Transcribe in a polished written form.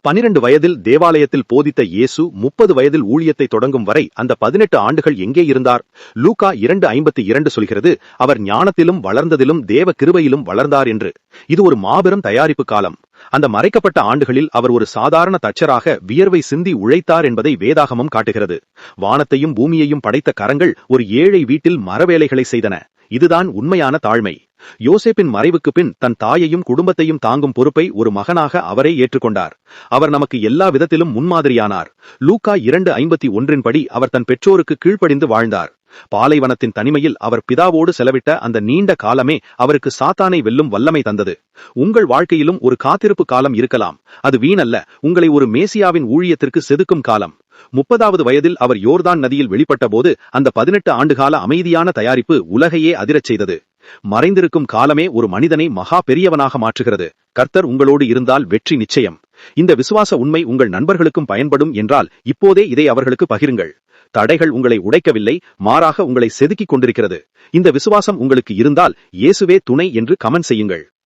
12 வயதில் தேவாலயத்தில் போதித்த இயேசு 30 வயதில் ஊழியத்தை தொடங்கும் வரை அந்த 18 ஆண்டுகள் எங்கே இருந்தார்? லூக்கா 2:52 சொல்கிறது, அவர் ஞானத்திலும் வளர்ந்ததிலும் தேவ கிருபையிலும் வளர்ந்தார் என்று. இது ஒரு மாபெரும் தயாரிப்பு காலம். அந்த மறைக்கப்பட்ட ஆண்டுகளில் அவர் ஒரு சாதாரண தச்சராக வியர்வை சிந்தி உழைத்தார் என்பதை வேதாகமம் காட்டுகிறது. வானத்தையும் பூமியையும் படைத்த கரங்கள் ஒரு ஏழை வீட்டில் மரவேலைகளை செய்தன. இதுதான் உண்மையான தாழ்மை. யோசேப்பின் மறைவுக்கு பின் தன் தாயையும் குடும்பத்தையும் தாங்கும் பொறுப்பை ஒரு மகனாக அவரே ஏற்றுக்கொண்டார். அவர் நமக்கு எல்லா விதத்திலும் முன்மாதிரியானார். லூக்கா 2:51 படி அவர் தன் பெற்றோருக்கு கீழ்ப்படிந்து வாழ்ந்தார். பாலைவனத்தின் தனிமையில் அவர் பிதாவோடு செலவிட்ட அந்த நீண்ட காலமே அவருக்கு சாத்தானை வெல்லும் வல்லமை தந்தது. உங்கள் வாழ்க்கையிலும் ஒரு காத்திருப்பு காலம் இருக்கலாம். அது வீணல்ல, உங்களை ஒரு மேசியாவின் ஊழியத்திற்கு செதுக்கும் காலம். 30வது வயதில் அவர் யோர்தான் நதியில் வெளிப்பட்ட போது அந்த 18 ஆண்டுகால அமைதியான தயாரிப்பு உலகையே அதிரச் செய்தது. மறைந்திருக்கும் காலமே ஒரு மனிதனை மகா பெரியவனாக மாற்றுகிறது. கர்த்தர் உங்களோடு இருந்தால் வெற்றி நிச்சயம். இந்த விசுவாச உண்மை உங்கள் நண்பர்களுக்கும் பயன்படும் என்றால் இப்போதே இதை அவர்களுக்கு பகிருங்கள். தடைகள் உங்களை உடைக்கவில்லை, மாறாக உங்களை செதுக்கிக் கொண்டிருக்கிறது. இந்த விசுவாசம் உங்களுக்கு இருந்தால் இயேசுவே துணை என்று கமெண்ட் செய்யுங்கள்.